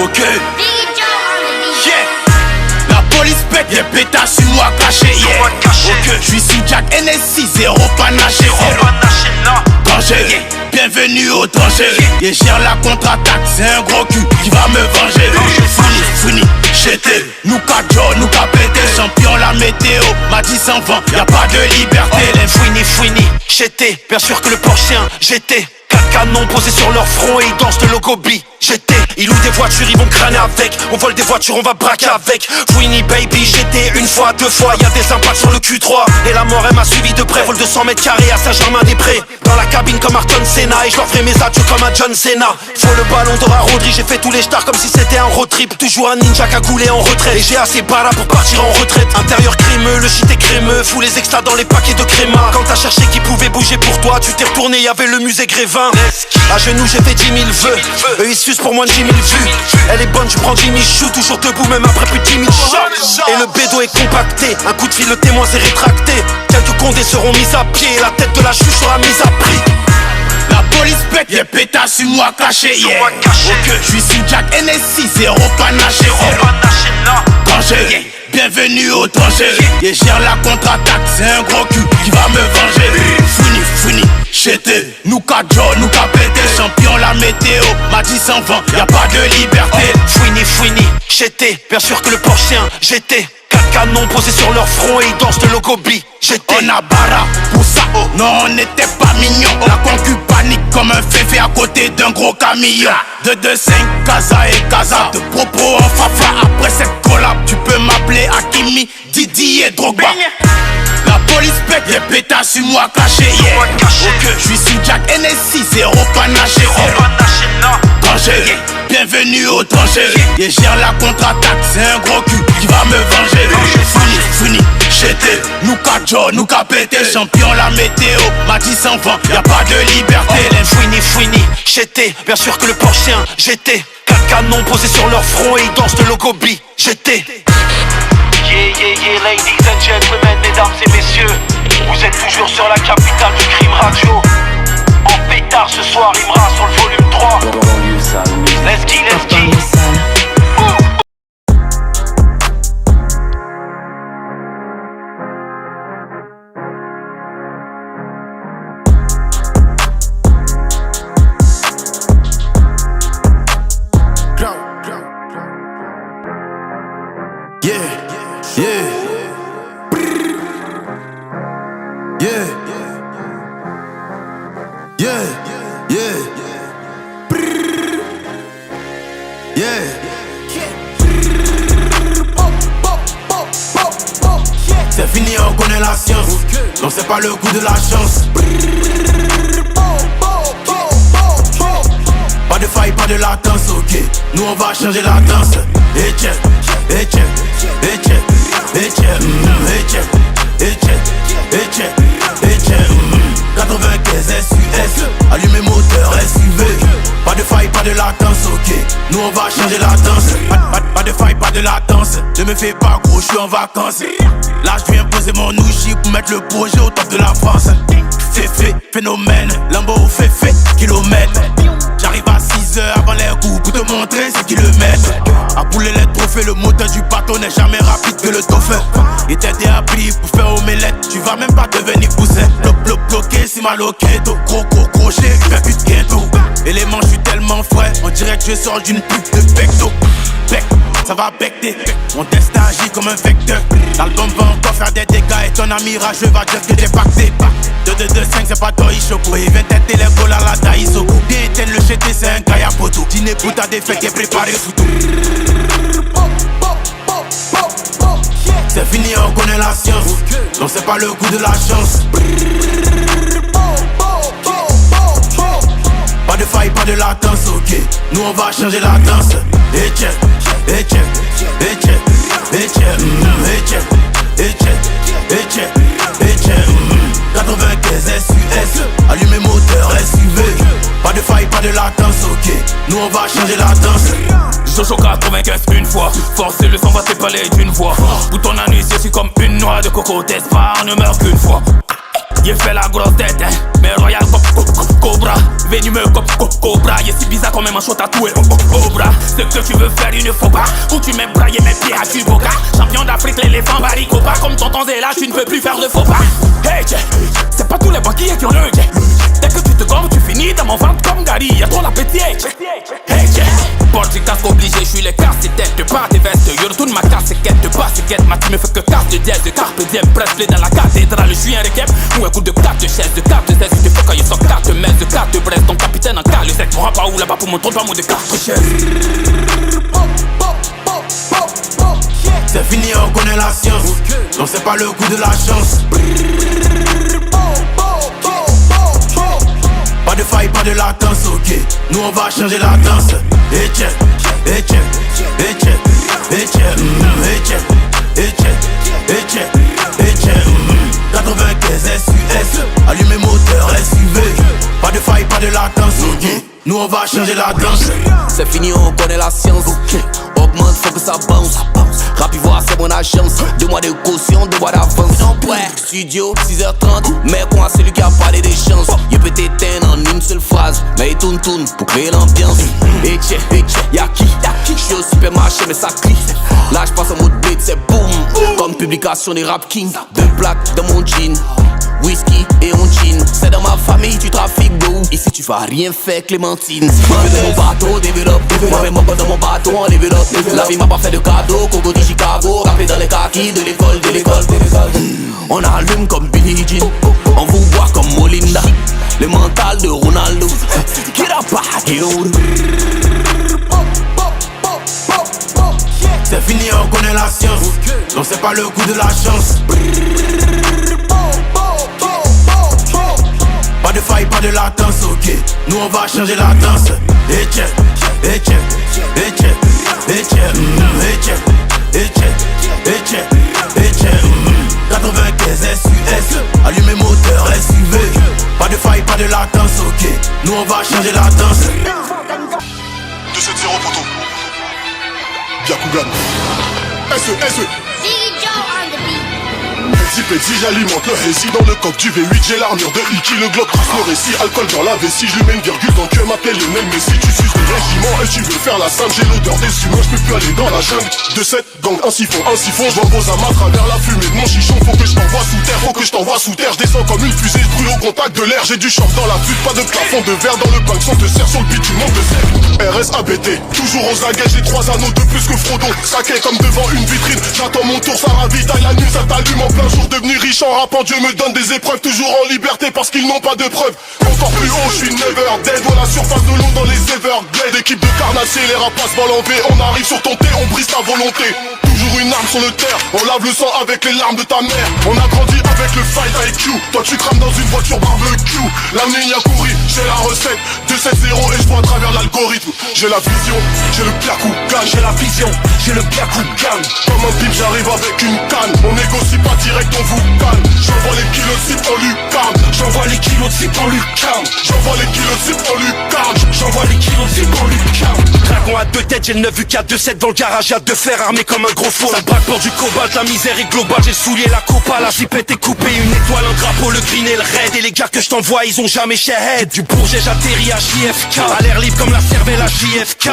Ok. Yeah. La police pète, y'a pétasse sur moi caché, yeah. Ok. J'suis sous Jack NSI, zéro panaché, danger, bienvenue au danger. Et gère la contre-attaque, c'est un gros cul qui va me venger. Fini, j'étais, nous cadjo, nous pété. Champion la météo, m'a dit sans vent, y'a pas de liberté. Fouini, j'étais, bien sûr que le Porschien, j'étais. 4 canons posés sur leur front et ils dansent de logobi. J'étais, ils louent des voitures, ils vont crâner avec. On vole des voitures, on va braquer avec. Fouini baby, j'étais une fois, 2 fois. Y'a des impacts sur le Q3. Et la mort elle m'a suivi de près. Vol de 100 mètres carrés à Saint-Germain-des-Prés. Dans la cabine comme Ayrton Senna. Et je leur ferai mes adieux comme à John Cena. Faut le ballon d'or à Rodri. J'ai fait tous les stars comme si c'était un road trip. Toujours un ninja cagoulé en retraite. Et j'ai assez para pour partir en retraite. Intérieur crémeux, le shit est crémeux. Fous les extras dans les paquets de créma. Quand t'as cherché qui pouvait bouger pour toi, tu t'es retourné, y'avait le musée Grévin. À genoux j'ai fait 10 000 vœux. Eux ils sucent pour moins de 10 000 vues. Elle est bonne, je prends Jimmy Chou. Toujours debout même après plus de 10 000 shots. Et le bédo est compacté. Un coup de fil, le témoin s'est rétracté. Quelques condés seront mis à pied. La tête de la chute sera mise à prix. La police pète, y'a pétasse sur moi caché, yeah. Ok. J'suis sous Jack NSI, zéro panaché, danger, bienvenue au danger. Et gère la contre-attaque, c'est un gros cul qui va me venger. Fini, j'étais, nous cadjo, nous pété. Champion la météo, m'a dit sans vent, y'a pas de liberté. Fouini, j'étais, bien sûr que le Porschien, j'étais. 4 canons posés sur leur front et ils dansent de logobi. J'étais. On a bara pour ça, oh. Non on n'était pas mignon. La concu panique comme un féfé à côté d'un gros camion. 2-2-5, Casa et Casa. De propos en fafa après cette collab. Tu peux m'appeler Hakimi, Didi et Drogba. La police pète, y'a pétasse sur moi caché, yeah. Ok. J'suis sous Jack NSI, zéro panaché, danger, bienvenue au danger. Et gère la contre-attaque, c'est un gros cul qui va me venger. Fini, j'étais, nous cadjo, nous pété. Champion la météo, m'a dit sans vent, y'a pas de liberté. Fouini, j'étais, bien sûr que le Porschien, j'étais. 4 canons posés sur leur front et ils dansent de logobi. J'étais. Yeah, ladies and gentlemen, mesdames et messieurs. Vous êtes toujours sur la capitale du crime radio. En pétard ce soir, Imra sur le volume 3. Let's go. C'est fini, on connaît la science. Non, c'est pas le goût de la chance. Pas de faille, pas de latence, ok. Nous on va changer la danse. Et check, et check, et check, et check, et check, et check, et check, et check. 95 SUS, allumez moteur SUV. Pas de faille, pas de latence, ok. Nous on va changer la danse. Pas de faille, pas de latence. Ne me fais pas gros, je suis en vacances. Là je viens poser mon ouchi pour mettre le projet au top de la France. Féfé, phénomène, Lambo féfé, kilomètre. J'arrive à 6h avant les coups pour te montrer ce qu'ils le mettent. À bouler les trophées, le moteur du bateau n'est jamais rapide que le dauphin. Et t'aider à plier pour faire omelette, tu vas même pas devenir poussin. Bloqué, si mal au keto. Gros crochet, percute ghetto. Et les manches, je suis tellement frais, on dirait que je sors d'une pub de pecto. Ça va becter, mon destin agit comme un vecteur. L'album va encore faire des dégâts et ton ami rageux va dire que t'es pacté. 2-2-2-5 c'est pas toi Ishoko. Il vient têter les goals à la Daisoko. Bien éteindre le GT c'est un gars à poteau. Dîner pour ta défaite et préparé sous tout. C'est fini, on connaît la science. Non c'est pas le goût de la chance. Pas de faille, pas de latence, ok. Nous on va changer la danse. Et check, et check, et check, et check, et check, et check, et check, et check. 95 SUS, allumez moteur SUV. Pas de faille, pas de latence, ok. Nous on va changer la danse. Jojo 95 une fois. Forcer le sang va t'épaler d'une voix. Bouton anus, je suis comme une noix de coco. T'espères ne meurt qu'une fois. J'ai fait la grosse tête, hein. Mais Royal Cobra, venimeux comme Cobra. Y'a si bizarre quand même un chaud tatoué au bras. Ce que tu veux faire, il ne faut pas. Ou tu m'aimes brailler mes pieds à Chuboka. Champion d'Afrique, l'éléphant Baricopa. Comme tonton Zéla, tu ne peux plus faire de faux pas. Hey, c'est pas tous les banquiers qui ont le jet. Dès que tu te gombes, tu finis dans mon ventre comme Gary. Y'a trop l'appétit. Hey, porte du casque obligé, je suis les casse tes têtes. De pas tes vestes, yo retourne ma casse quête. De pas ce quête, ma team me fait que casse de dièse. De carpe diem, presse dans la cathédrale. Je suis un réquep ou un coup de 4 de chaise. De 4 de 16, je te fais quand il sort 4 mètres. De 4 de Brest, ton capitaine en cale. Le sec, mon pas où là-bas pour mon trône, pas mon de 4 chaises. C'est fini, on connaît la science. Non, c'est pas le coup de la chance. Pas de faille, pas de latence, ok. Nous on va changer la danse. Et check, et check, et check, et check, et check, et check, et check, et check. 95 SUS, allumez moteur SUV. Pas de faille, pas de latence, ok. Nous on va changer la danse. C'est fini, on connaît la science. Augmente, faut que ça bounce. Rap Ivoire, c'est mon agence. 2 mois de caution, 2 mois d'avance. Ouais, studio, 6h30. Mais quoi, celui qui a parlé des chances. Il peut t'éteindre en une seule phrase. Mais il tourne pour créer l'ambiance. Et check, y'a qui? J'suis au supermarché, mais ça clique. Là, j'passe en mode beat, c'est boom. Comme publication des Rap Kings. 2 plaques dans mon jean. Whisky et on jean. C'est dans ma famille, tu trafiques d'eau. Ici, tu vas rien faire, Clémentine. Moi-même dans mon bateau, développe. Moi-même dans mon bateau, on développe. La vie m'a pas fait de cadeau. Coco de Chicago, rappelé dans les kakis de l'école. On allume comme Billie Jean. On vous boit comme Molinda. Le mental de Ronaldo. Get up, c'est fini, on connaît la science. Non, c'est pas le coup de la chance. Pas de faille, pas de latence, ok. Nous on va changer la danse. Et check, et check, et check, et check, et check, et check, et check, et check. 95 SUS, allumez moteur SUV. Pas de faille, pas de latence, ok. Nous on va changer la danse. 2-7-0 poteau. Byakugan. SE. Petit, j'alimente le récit dans le coq du V8. J'ai l'armure de Iki, le Glock pousse le récit. Alcool dans la vessie, je lui mets une virgule dans le cœur. M'appelle Lionel Messi, tu suces le régiment et tu veux faire la simple. J'ai l'odeur des humains, je peux plus aller dans la jungle. De 7 gang, un siphon, je repose à ma travers la fumée de mon chichon. Faut que je t'envoie sous terre, je descends comme une fusée, je brûle au contact de l'air. J'ai du champ dans la pute, pas de plafond de verre dans le bank. Sans te serre sur le beat, tu manques de sève. RSABT, toujours aux aguets, j'ai 3 anneaux de plus que Frodo. Saqué comme devant une vitrine, j'attends mon tour, ça ravitaille la nuit, ça t'allume en plein jour. Devenu riche en rappant, Dieu me donne des épreuves, toujours en liberté parce qu'ils n'ont pas de preuves. Encore plus haut, je suis never dead, voilà la surface de l'eau dans les Everglades. Équipe de carnassiers, les rapaces volent en V. On arrive sur ton thé, on brise ta volonté. Toujours une arme sur le terre, on lave le sang avec les larmes de ta mère. On a grandi avec le fight IQ. Toi tu crames dans une voiture barbecue. L'amener y a couru, j'ai la recette 2-7-0 et je vois à travers l'algorithme. J'ai la vision, j'ai le Byakugan. J'ai la vision, j'ai le Byakugan. Comme un pipe, j'arrive avec une canne. On négocie pas direct, on vous calme. J'envoie les kilos de zip en lucarne. J'envoie les kilos de zip en lucarne. J'envoie les kilos de zip en lucarne. J'envoie les kilos de zip en lucarne. Dragon à 2 têtes, j'ai le 9 UK 2-7 dans le garage, y'a 2 fers armés comme un gros four. Ça braque pour du cobalt, la misère est globale. J'ai souillé la copa, la zipette est coupée. Une étoile, un drapeau, le green et le red. Et les gars que je t'envoie, ils ont jamais shahead. Du Bourget, j'atterris à JFK. À l'air libre comme la cervelle à JFK.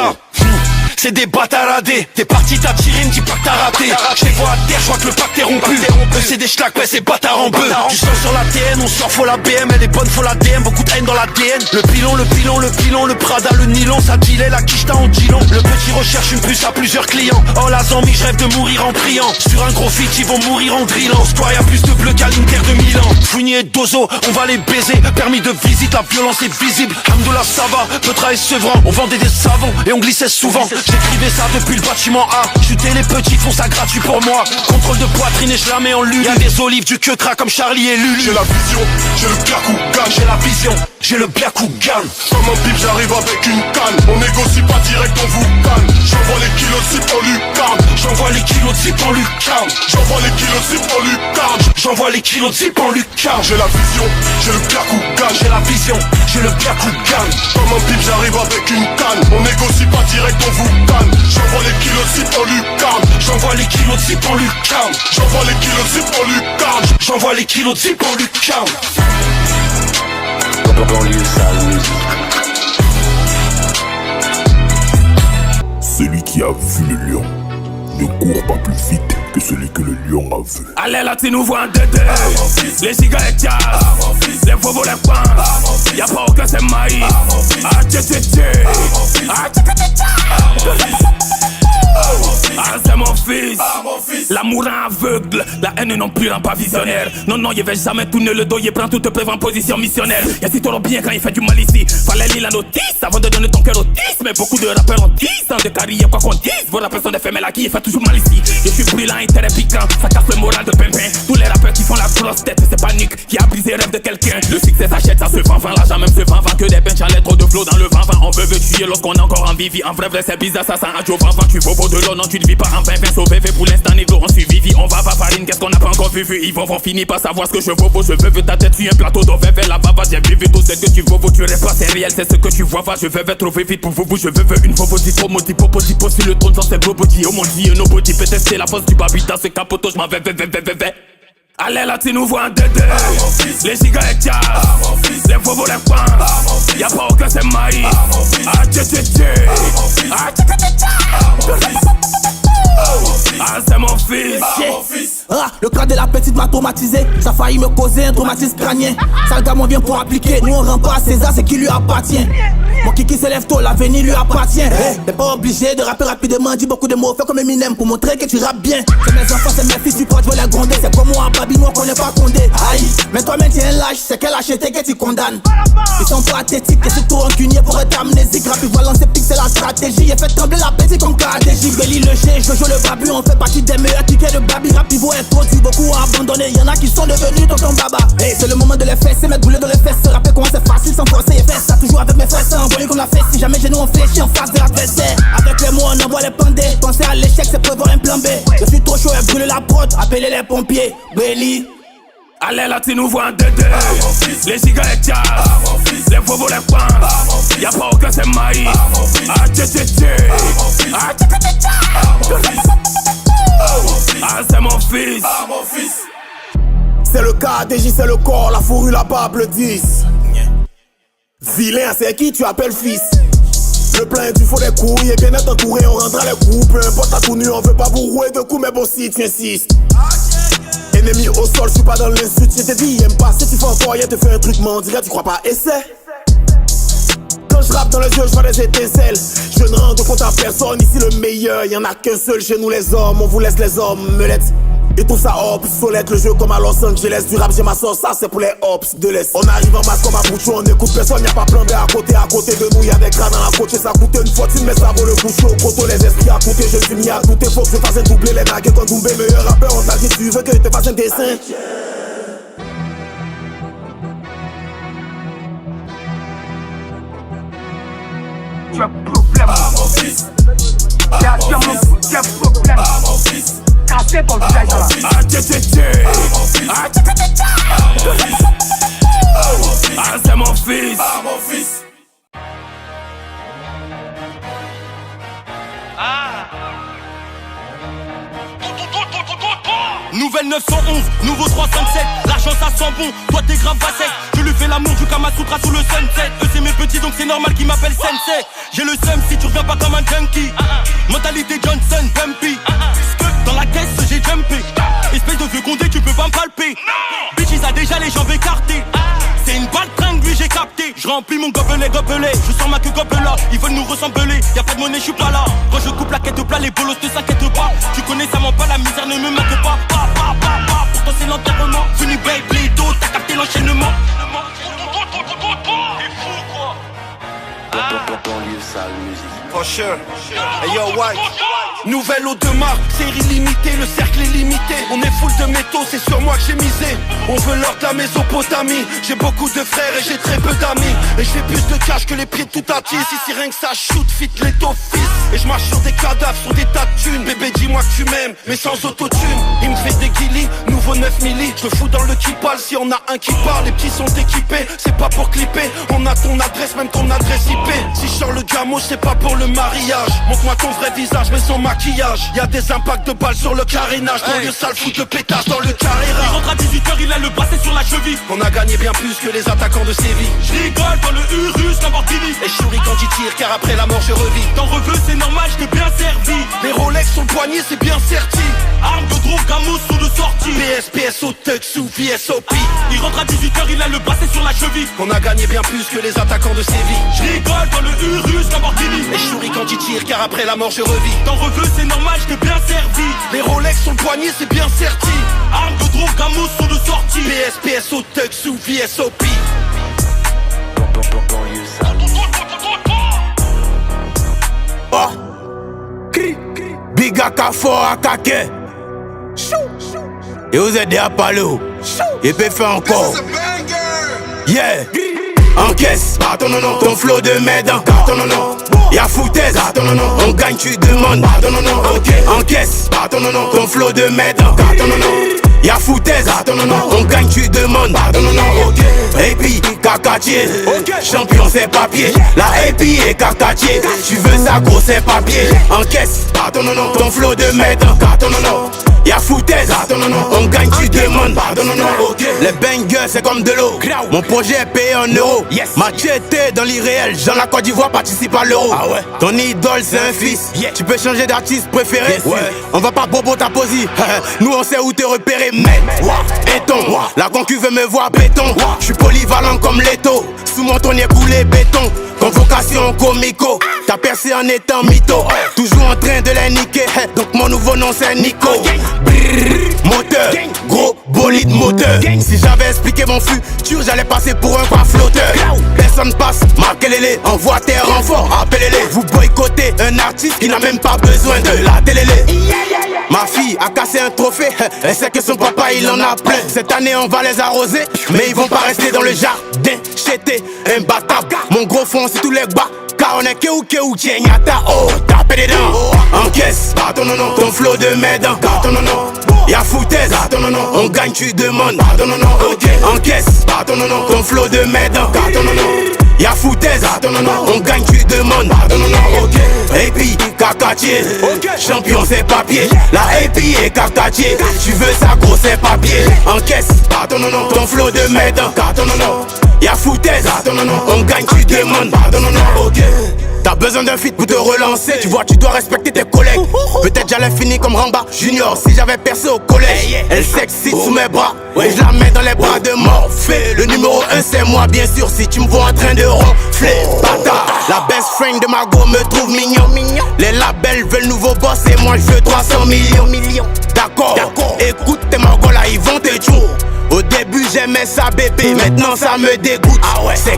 C'est des bâtaradés. T'es parti, t'as tiré, me dis pas que t'as raté. Je les vois à terre, je vois que le pacte est rompu. Eux c'est des schlacs, ouais c'est bâtard en bœuf. Du sang sur la TN, on sort, faut la BM. Elle est bonne, faut la DM, beaucoup de haine dans l'ADN. Le pilon, le Prada, le nylon. Ça dilait la quicheta en dilon. Le petit recherche une puce à plusieurs clients. Oh la zombie, je rêve de mourir en priant. Sur un gros feat, ils vont mourir en drillant. Square y'a plus de bleu qu'à l'Inter de Milan. Fournier et Dozo, on va les baiser. Permis de visite, la violence est visible. Hamdoullah ça va, Petra et Sevran. On vendait des savons et on glissait souvent. J'écrivais ça depuis le bâtiment A. Chuter les petits font ça gratuit pour moi. Contrôle de poitrine et je la mets en lune. Y'a des olives, du queutras comme Charlie et Lulu. J'ai la vision, j'ai le Byakugan. J'ai la vision, j'ai le Byakugan. Comme un pipe, j'arrive avec une canne. On négocie pas direct, on vous calme. J'envoie les kilos de zip en lucarne. J'envoie les kilos de zip en lucarne. J'envoie les kilos de zip en lucarne. J'envoie les kilos de zip en lucarne. J'ai la vision, j'ai le Byakugan. J'ai la vision, j'ai le Byakugan. Comme un pipe, j'arrive avec une canne. On négocie pas direct, on vous calme. J'envoie les kilos de zip en lucarne. J'envoie les kilos de zip en lucarne. J'envoie les kilos de zip en lucarne. J'envoie les kilos de zip en lucarne. Banlieue sale musique. Celui qui a vu le lion ne court pas plus vite que celui que le lion a vu. Allez là tu nous vois en dédé. Les cigarettes jazz, les faux les points. Y'a pas aucun c'est maïs. Ah tché tché tché. Ah tché tché tché. Ah c'est mon fils. L'amour rend aveugle, la haine non plus rend pas visionnaire. Non non, il va jamais tourner le dos, il prend toute preuve en position missionnaire. Y'a si t'auras bien quand il fait du mal ici. Fallait lire la notice avant de donner ton cœur au 10. Mais beaucoup de rappeurs ont 10 ans de carrière, quoi qu'on dise. Vos rappeurs sont des femmes là qui fait toujours mal ici. Je suis brûlant, intérêt piquant, ça casse le moral de Pimpin. Tous les rappeurs qui font la grosse tête, c'est pas Nick qui a brisé le rêve de quelqu'un. Le succès s'achète, ça se vend, l'argent même se vend. Que des benches à trop de flow dans le vent. On veut tuer lorsqu'on est encore en vie. En vrai c'est bizarre, ça sent adieu vent. Tu vaux de l'eau, non tu ne vis pas en vain. Sauvé pour l'instant, négro, on suit Vivi. On va pas farine, qu'est-ce qu'on a pas encore vu. Ils vont finir par savoir ce que je vaux. Je veux ta tête sur un plateau d'eau. La bava, j'ai vu tout ce que tu vaux. Tu rêves pas, c'est réel, c'est ce que tu vois. Je veux trouver vite pour vous. Je veux une vovo, dit trop, moti, popo, dit sur le trône, sans cette roboti. Oh mon dieu, nobody peut tester la force du babi dans ce capoteau. Je m'en vais. Allez là, tu nous vois en dédé. Les cigarettes jazz, les faux les points. Y'a pas aucun c'est maïs. Ah tché tché tché. Ah tché tché tché. Ah c'est mon fils. Ah, le cas de la petite m'a traumatisé. Ça a failli me causer un traumatisme crânien. Sale gamin vient pour appliquer. Nous on rend pas à César, c'est qui lui appartient. Mon kiki s'élève tôt, l'avenir lui appartient. T'es pas obligé de rapper rapidement. Dis beaucoup de mots, fais comme Eminem pour montrer que tu rappes bien. C'est mes enfants, c'est mes fils, tu crois que je vais les gronder. C'est comme moi, Babi, nous on connaît pas Condé. Aïe, mais toi-même t'es un lâche, c'est quel acheté que tu condamnes. Ils sont pas athétiques et c'est tout rancunier pour être amnésique. Rapide, voilà, c'est pique, c'est la stratégie. Et fait trembler la petite comme KDJ. Belly le G, Jojo le Babu, on fait partie des meilleurs tickets de Babi. Rapivo est trop dit, beaucoup abandonné. Y'en a qui sont devenus tonton Baba. Hey, c'est le moment de les fesses, c'est mettre boulet dans les fesses. Se rappeler comment c'est facile sans forcer les fesses. Ça toujours avec mes fesses, envoyé comme la fesse. Si jamais j'ai nous on fléchit en face de l'adversaire. Avec les mots on envoie les pandés. Penser à l'échec c'est prévoir un plan B. Je suis trop chaud et brûler la prod. Appelez les pompiers, Belly. Allez là tu nous vois en dédé. Les cigarettes jazz, les faux les points. Y'a pas aucun c'est maïs. Ah tché tché tché. Ah tché tché tché. Ah c'est mon fils. C'est le KDJ, c'est le corps, la fourrure, la barbe, le 10. Vilain, c'est qui tu appelles fils? Le plein du faux des couilles et bien être entouré, on rendra les coups. Peu importe ta tournure, on veut pas vous rouer de coups, mais bon si tu insistes. Ennemi au sol, je suis pas dans l'insulte. Je t'ai dit, aime pas, si tu fais encore, y'a te fait un truc, mais on dirait tu crois pas, essaie. Quand je rappe dans les yeux, je vois des étincelles. Je ne rends compte à personne, ici le meilleur, y'en a qu'un seul chez nous les hommes. On vous laisse les hommes, meulettes. Et tout ça obsolète, le jeu comme à Los Angeles. Du rap j'ai ma sauce, ça c'est pour les hops de l'Est. On arrive en masse comme à Bouchon, on écoute personne, y'a pas plan B à côté de nous, y'a des crânes dans la côte. Ça coûte une fortune mais ça vaut le coup chaud. Coteau les esprits à côté, je suis mis à douter. Faut que je fasse un doublé, les naguets comme Doumbé. Meilleur rappeur, on t'a dit tu veux que je te fasse un dessin. Tu as problème, mon fils. Tu as problème. Cassez ton visage là. Ah tché tché tché. Ah tché tché tché. Ah c'est mon fils. Nouvelle 911, nouveau 357. L'argent ça sent bon, toi t'es grave à sec. Je lui fais l'amour du Kama Sutra sous le sunset. Eux c'est mes petits donc c'est normal qu'ils m'appellent Sensei. J'ai le seum si tu reviens pas comme un junkie. Mentalité Johnson, bumpy. Dans la caisse j'ai jumpé. Espèce de vieux condé tu peux pas me palper. Bitch il a déjà les jambes écartées. C'est une balle tringue lui j'ai capté. Je remplis mon gobelet, je sors ma queue gobela. Ils veulent nous ressembler, y'a pas de monnaie je suis pas là. Quand je coupe la quête plat les bolos te s'inquiète pas. Tu connais ça ment pas, la misère ne me manque pas. Pourtant c'est l'enterrement. Fini baby, t'as capté l'enchaînement. T'es fou quoi. Banlieue sale musique. For sure. Hey yo White. Nouvelle eau de marque, série limitée, le cercle est limité. On est full de métaux, c'est sur moi que j'ai misé. On veut l'or de la Mésopotamie. J'ai beaucoup de frères et j'ai très peu d'amis. Et je fais plus de cash que les pieds de tout attis. Si rien que ça shoot, fit les fils. Et je marche sur des cadavres, sur des tas de thunes. Bébé dis-moi que tu m'aimes, mais sans autotune. Il me fait des guilis, nouveau nouveau 9 milli. Je fous dans le kipal si on a un qui parle. Les petits sont équipés, c'est pas pour clipper. On a ton adresse, même ton adresse IP. Si je sors le gamo, c'est pas pour le mariage. Montre-moi ton vrai visage, mais sans maquillage. Y'a des impacts de balles sur le carénage. Dans le sale fout de pétasse dans le carré. Il rentre à 18h, il a le bracelet sur la cheville. On a gagné bien plus que les attaquants de Séville. Je rigole dans le Urus, Lamborghini. Et je souris quand j'y tire, car après la mort je revis. T'en reveux, c'est normal, je t'ai bien servi. Les Rolex sur le poignet, c'est bien serti. Arme de drogue, gamos sous de sortie. PSPS au Tux ou VSOP. Il rentre à 18h, il a le bracelet sur la cheville. On a gagné bien plus que les attaquants de Séville. Je rigole dans le Urus, Lamborghini. Et je souris quand j'y tire, car après la mort je revis. T'en reveux, c'est normal, je t'ai bien servi. Les Rolex sur le poignet, c'est bien serti. Arme de drogue, gamos sous de sortie. PSPS au Tux ou VSOP. Oh. Big Akafo Akake. Et vous êtes à Palo. Et peut faire encore. Yeah. Encaisse, pardon non non, ton flow de merde, pardon non non. Y'a foutaise, pardon non non, on gagne tu demandes, pardon non non. Ok, encaisse, pardon non non, ton flow de merde, pardon non non. Y'a foutaise, pardon non non, on gagne tu demandes, pardon non non. Ok, et puis cacatier, champion c'est papier. La épi et cacatier, tu veux ça gros c'est papier. Encaisse, pardon non non, ton flow de merde, pardon non non. Y'a foutaise, pardon non non, on gagne tu demandes, pardon non non. Ok, les bangers c'est comme de l'eau. Mon projet est payé en euros. Machete dans l'irréel, Jean la Côte d'Ivoire participe à l'euro. Ah ouais. Ton idole c'est un fils. Tu peux changer d'artiste préféré. On va pas bobo ta posie. Nous on sait où te repérer. Mais béton, la concu veut me voir béton. J'suis polyvalent comme Leto. Sous mon tonnier coulé béton. Convocation comico. T'as percé en étant mytho. Toujours en train de les niquer. Donc mon nouveau nom c'est Nico. Moteur, gros bolide moteur. Si j'avais expliqué mon futur, j'allais passer pour un pas flotteur. Personne passe, marquez-les, envoie tes renforts, appelez-les. Vous boycottez un artiste qui n'a même pas besoin de la télé. Ma fille a cassé un trophée, elle sait que son papa il en a plein. Cette année on va les arroser, mais ils vont pas rester dans le jardin. J'étais imbattable, mon gros fond c'est tous les bas. Car on est que ou tiens-yata, oh, tapez des dents. Encaisse, pardon non non, ton flow de merde, pardon non non. Y'a foutaise, pardon non non, on gagne tu demandes, pardon non non. Ok, encaisse, pardon non non, ton flow de merde, pardon non non. Y'a foutaise, pardon non non, on gagne tu demandes, pardon non non. Ok, et puis cacatier, champion c'est papier. La épi et cacatier, tu veux ça gros c'est papier. Encaisse, pardon non non, ton flow de merde, pardon non non. Y'a foutaise, pardon non non, on gagne tu demandes, pardon non non. Ok, t'as besoin d'un feat pour te relancer. Tu vois, tu dois respecter tes collègues. Peut-être j'allais finir comme Ramba Junior si j'avais percé au collège. Elle s'excite sous mes bras et je la mets dans les bras de Morphée. Le numéro 1 c'est moi bien sûr si tu me vois en train de ronfler. Bâtard, la best friend de Margot me trouve mignon. Les labels veulent nouveau boss et moi je veux 300 millions. D'accord, écoute tes Margot là ils vont te tuer. Au début j'aimais ça bébé, maintenant ça me dégoûte. Ah ouais, c'est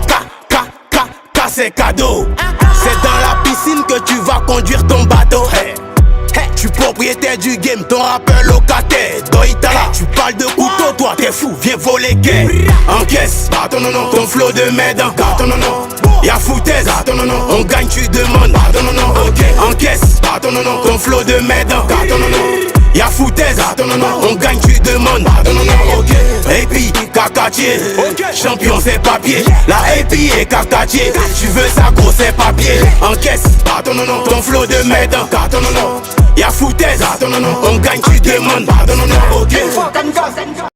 c'est cadeau. C'est dans la piscine que tu vas conduire ton bateau. Tu es propriétaire du game, ton rappeur locataire. Doitala, tu parles de couteau, toi t'es fou, viens voler gay. Encaisse, pardon non non, ton flow de merde, pardon non non. Y'a foutaise, pardon non non, on gagne tu demandes, pardon non non. Ok, encaisse, pardon non non, ton flow de merde, pardon non non. Y'a foutaise, pardon non non, on gagne tu demandes, pardon non non. Ok, et puis cacatier, champion c'est papier. La épi et cacatier, tu veux ça gros c'est papier. Encaisse, pardon non non, ton flow de merde, pardon non non. Y'a foutaise, pardon non non, on gagne tu demandes, pardon non non. Ok.